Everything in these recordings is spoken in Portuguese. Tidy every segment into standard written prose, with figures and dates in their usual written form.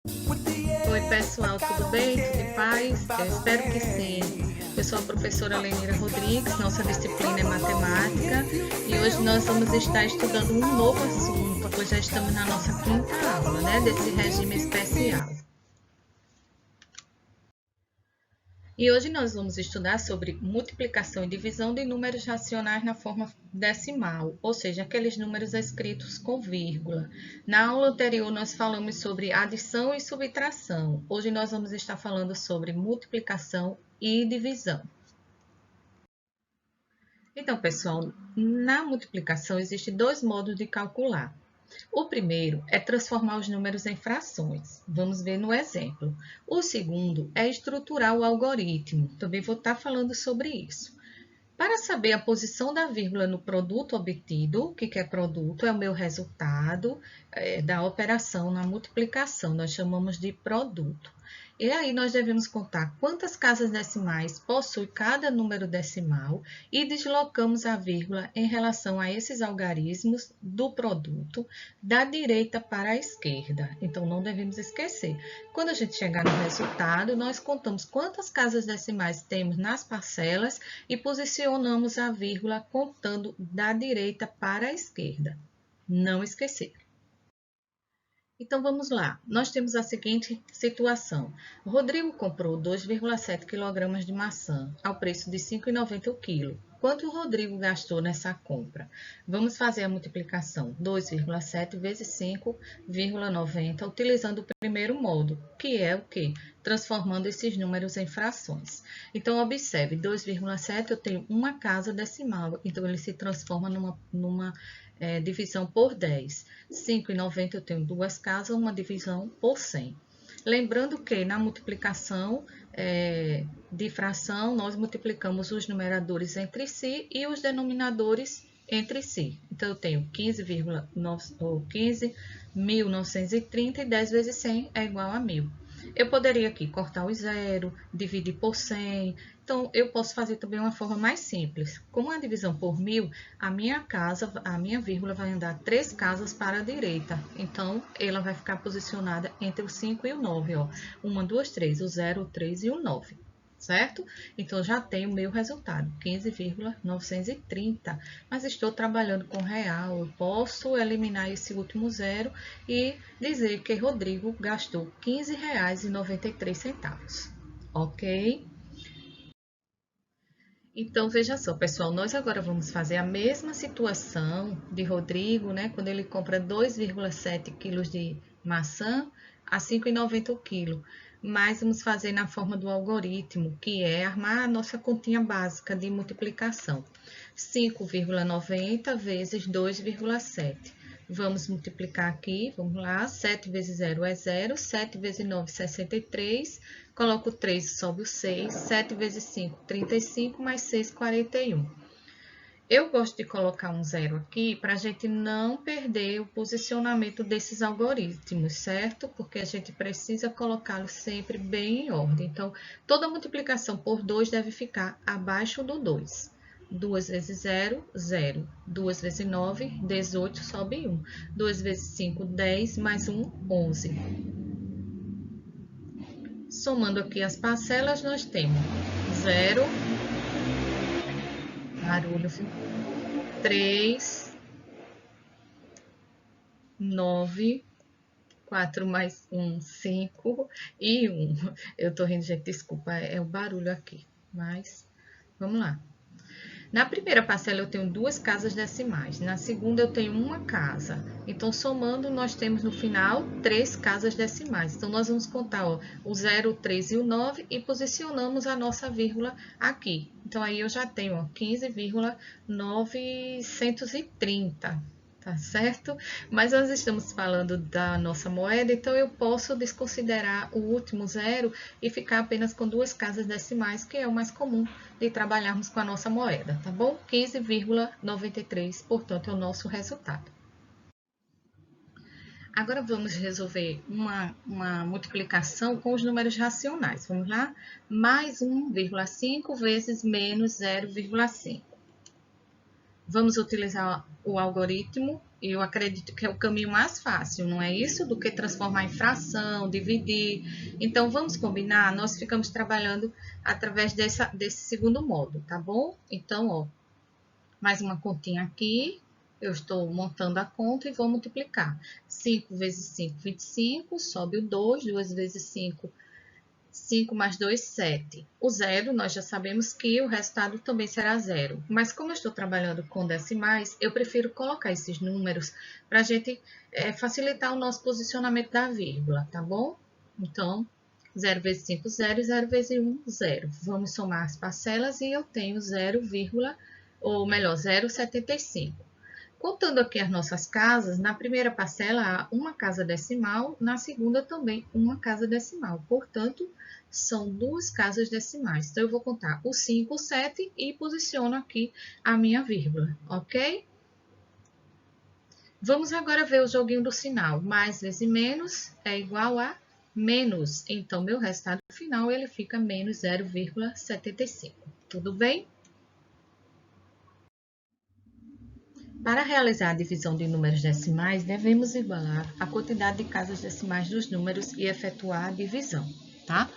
Oi, pessoal, tudo bem? Tudo em paz? Eu espero que sim. Eu sou a professora Lenira Rodrigues, nossa disciplina é matemática e hoje nós vamos estar estudando um novo assunto, pois já estamos na nossa quinta aula, né, desse regime especial. E hoje nós vamos estudar sobre multiplicação e divisão de números racionais na forma decimal, ou seja, aqueles números escritos com vírgula. Na aula anterior nós falamos sobre adição e subtração. Hoje nós vamos estar falando sobre multiplicação e divisão. Então, pessoal, na multiplicação existem dois modos de calcular. O primeiro é transformar os números em frações. Vamos ver no exemplo. O segundo é estruturar o algoritmo. Também vou estar falando sobre isso. Para saber a posição da vírgula no produto obtido, o que é produto? É o meu resultado da operação na multiplicação. Nós chamamos de produto. E aí nós devemos contar quantas casas decimais possui cada número decimal e deslocamos a vírgula em relação a esses algarismos do produto da direita para a esquerda. Então, não devemos esquecer. Quando a gente chegar no resultado, nós contamos quantas casas decimais temos nas parcelas e posicionamos a vírgula contando da direita para a esquerda. Não esquecer. Então, vamos lá. Nós temos a seguinte situação. O Rodrigo comprou 2,7 kg de maçã ao preço de R$ 5,90 o quilo. Quanto o Rodrigo gastou nessa compra? Vamos fazer a multiplicação 2,7 vezes 5,90, utilizando o primeiro modo, que é o quê? Transformando esses números em frações. Então, observe, 2,7 eu tenho uma casa decimal, então ele se transforma numa divisão por 10. 5,90 eu tenho duas casas, uma divisão por 100. Lembrando que na multiplicação de fração, nós multiplicamos os numeradores entre si e os denominadores entre si. Então, eu tenho 15.930 e 10 vezes 100 é igual a 1.000. Eu poderia aqui cortar o zero, dividir por 100. Então, eu posso fazer também uma forma mais simples. Com a divisão por 1.000, a minha vírgula vai andar 3 casas para a direita. Então, ela vai ficar posicionada entre o 5 e o 9. Ó. 1, 2, 3, o 0, o 3 e o 9. Certo? Então, já tenho o meu resultado, 15,930. Mas estou trabalhando com real, eu posso eliminar esse último zero e dizer que Rodrigo gastou R$ 15,93. Ok? Então, veja só, pessoal, nós agora vamos fazer a mesma situação de Rodrigo, né? Quando ele compra 2,7 quilos de maçã a R$ 5,90 o quilo. Mas vamos fazer na forma do algoritmo, que é armar a nossa continha básica de multiplicação. 5,90 vezes 2,7. Vamos multiplicar aqui, vamos lá, 7 vezes 0 é 0, 7 vezes 9, 63, coloco o 3, sobe o 6, 7 vezes 5, 35, mais 6, 41. Eu gosto de colocar um zero aqui para a gente não perder o posicionamento desses algoritmos, certo? Porque a gente precisa colocá-los sempre bem em ordem. Então, toda multiplicação por 2 deve ficar abaixo do 2. 2 vezes 0, 0. 2 vezes 9, 18, sobe 1. 2 vezes 5, 10, mais 1, 11. Somando aqui as parcelas, nós temos 0, barulho, 3, 9, 4 mais 1, 5 e 1. Eu tô rindo, gente, desculpa, é o barulho aqui. Mas, vamos lá. Na primeira parcela eu tenho duas casas decimais, na segunda eu tenho uma casa. Então, somando, nós temos no final 3 casas decimais. Então, nós vamos contar ó, o 0, o 3 e o 9 e posicionamos a nossa vírgula aqui. Então, aí eu já tenho 15,930. Tá certo? Mas nós estamos falando da nossa moeda, então eu posso desconsiderar o último zero e ficar apenas com duas casas decimais, que é o mais comum de trabalharmos com a nossa moeda, tá bom? 15,93, portanto, é o nosso resultado. Agora vamos resolver uma multiplicação com os números racionais. Vamos lá? Mais 1,5 vezes menos 0,5. Vamos utilizar o algoritmo eu acredito que é o caminho mais fácil, não é isso? Do que transformar em fração, dividir. Então, vamos combinar? Nós ficamos trabalhando através desse segundo modo, tá bom? Então, ó, mais uma continha aqui. Eu estou montando a conta e vou multiplicar. 5 vezes 5, 25. Sobe o 2. 2 vezes 5, 5 mais 2, 7. O zero, nós já sabemos que o resultado também será zero. Mas como eu estou trabalhando com decimais, eu prefiro colocar esses números para a gente facilitar o nosso posicionamento da vírgula, tá bom? Então, 0 vezes 5, 0. 0 vezes 1, 0. Vamos somar as parcelas e eu tenho 0, ou melhor, 0,75. Contando aqui as nossas casas, na primeira parcela há uma casa decimal, na segunda também uma casa decimal. Portanto, são duas casas decimais. Então, eu vou contar o 5, o 7 e posiciono aqui a minha vírgula, ok? Vamos agora ver o joguinho do sinal. Mais vezes menos é igual a menos. Então, meu resultado final ele fica menos 0,75. Tudo bem? Para realizar a divisão de números decimais, devemos igualar a quantidade de casas decimais dos números e efetuar a divisão, tá?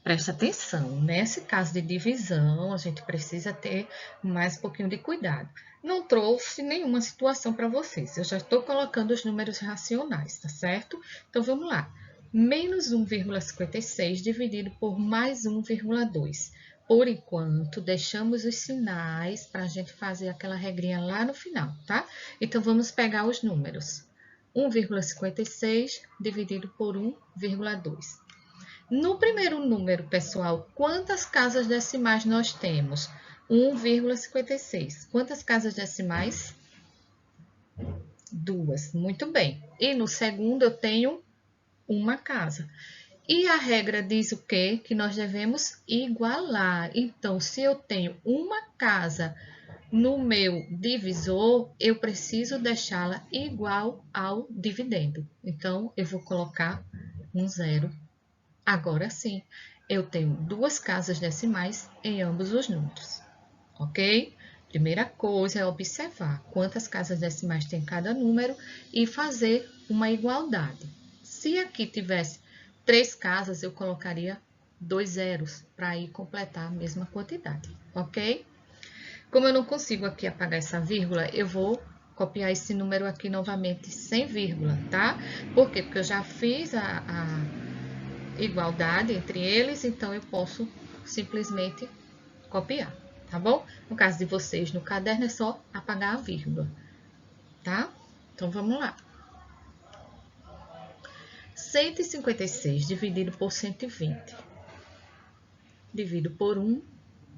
Presta atenção, nesse caso de divisão, a gente precisa ter mais um pouquinho de cuidado. Não trouxe nenhuma situação para vocês, eu já estou colocando os números racionais, tá certo? Então, vamos lá. Menos 1,56 dividido por mais 1,2. Por enquanto, deixamos os sinais para a gente fazer aquela regrinha lá no final, tá? Então, vamos pegar os números. 1,56 dividido por 1,2. No primeiro número, pessoal, quantas casas decimais nós temos? 1,56. Quantas casas decimais? 2. Muito bem. E no segundo, eu tenho uma casa. E a regra diz o quê? Que nós devemos igualar. Então, se eu tenho uma casa no meu divisor, eu preciso deixá-la igual ao dividendo. Então, eu vou colocar um zero. Agora sim, eu tenho duas casas decimais em ambos os números, ok? Primeira coisa é observar quantas casas decimais tem cada número e fazer uma igualdade. Se aqui tivesse 3 casas, eu colocaria 2 zeros para ir completar a mesma quantidade, ok? Como eu não consigo aqui apagar essa vírgula, eu vou copiar esse número aqui novamente sem vírgula, tá? Por quê? Porque eu já fiz a igualdade entre eles, então eu posso simplesmente copiar, tá bom? No caso de vocês, no caderno é só apagar a vírgula, tá? Então, vamos lá. 156 dividido por 120. Divido por 1,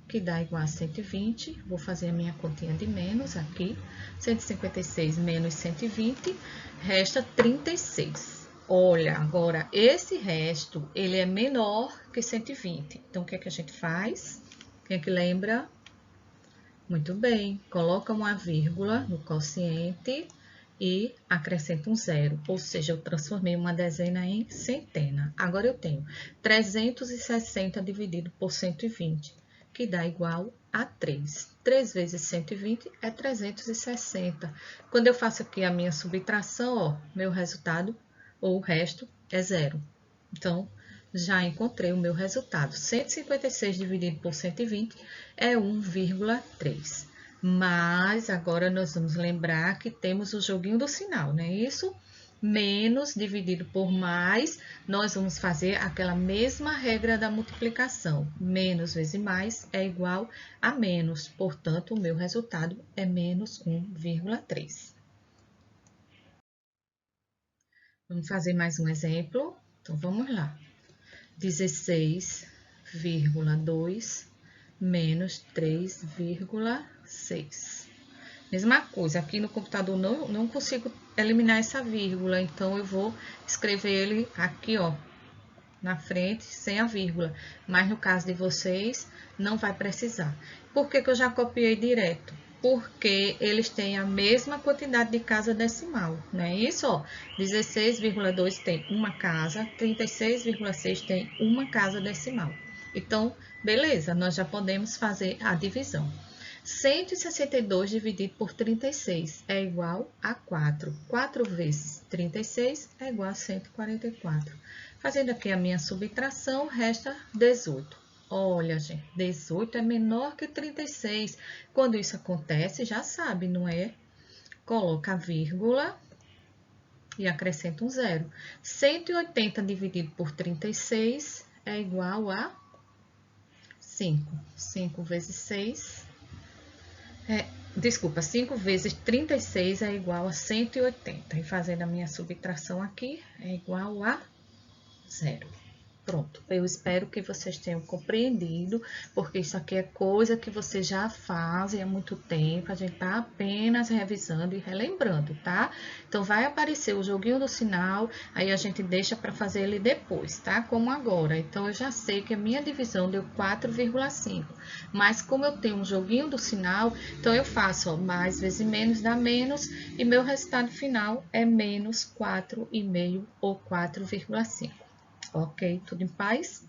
que dá igual a 120. Vou fazer a minha continha de menos aqui. 156 menos 120, resta 36. Olha, agora, esse resto, ele é menor que 120. Então, o que é que a gente faz? Quem é que lembra? Muito bem, coloca uma vírgula no quociente e acrescenta um zero, ou seja, eu transformei uma dezena em centena. Agora, eu tenho 360 dividido por 120, que dá igual a 3. 3 vezes 120 é 360. Quando eu faço aqui a minha subtração, ó, meu resultado, ou o resto, é zero. Então, já encontrei o meu resultado. 156 dividido por 120 é 1,3. Mas agora nós vamos lembrar que temos o joguinho do sinal, não é isso? Menos dividido por mais, nós vamos fazer aquela mesma regra da multiplicação. Menos vezes mais é igual a menos. Portanto, o meu resultado é menos 1,3. Vamos fazer mais um exemplo? Então, vamos lá. 16,2 menos 3,6. Mesma coisa, aqui no computador não consigo eliminar essa vírgula, então eu vou escrever ele aqui, ó, na frente, sem a vírgula. Mas no caso de vocês, não vai precisar. Por que que eu já copiei direto? Porque eles têm a mesma quantidade de casa decimal, não é isso? Ó, 16,2 tem uma casa, 36,6 tem uma casa decimal. Então, beleza, nós já podemos fazer a divisão. 162 dividido por 36 é igual a 4. 4 vezes 36 é igual a 144. Fazendo aqui a minha subtração, resta 18. Olha, gente, 18 é menor que 36. Quando isso acontece, já sabe, não é? Coloca a vírgula e acrescenta um zero. 180 dividido por 36 é igual a 5. 5 vezes 6 desculpa, 5 vezes 36 é igual a 180. E fazendo a minha subtração aqui, é igual a zero. Pronto, eu espero que vocês tenham compreendido, porque isso aqui é coisa que vocês já fazem há muito tempo, a gente tá apenas revisando e relembrando, tá? Então, vai aparecer o joguinho do sinal, aí a gente deixa para fazer ele depois, tá? Como agora. Então, eu já sei que a minha divisão deu 4,5, mas como eu tenho um joguinho do sinal, então eu faço, ó, mais vezes menos dá menos, e meu resultado final é menos 4,5 ou 4,5. Ok? Tudo em paz?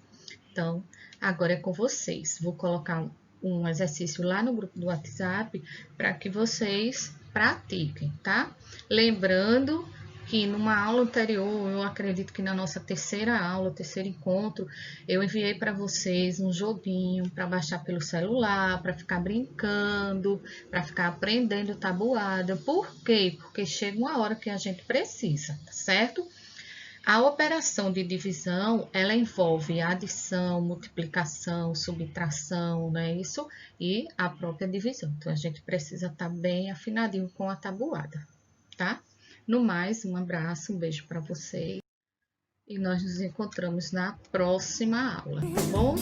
Então, agora é com vocês. Vou colocar um exercício lá no grupo do WhatsApp para que vocês pratiquem, tá? Lembrando que numa aula anterior, eu acredito que na nossa terceira aula, terceiro encontro, eu enviei para vocês um joguinho para baixar pelo celular, para ficar brincando, para ficar aprendendo tabuada. Por quê? Porque chega uma hora que a gente precisa, tá certo? A operação de divisão, ela envolve adição, multiplicação, subtração, não é isso? E a própria divisão. Então, a gente precisa estar bem afinadinho com a tabuada, tá? No mais, um abraço, um beijo para vocês. E nós nos encontramos na próxima aula, tá bom?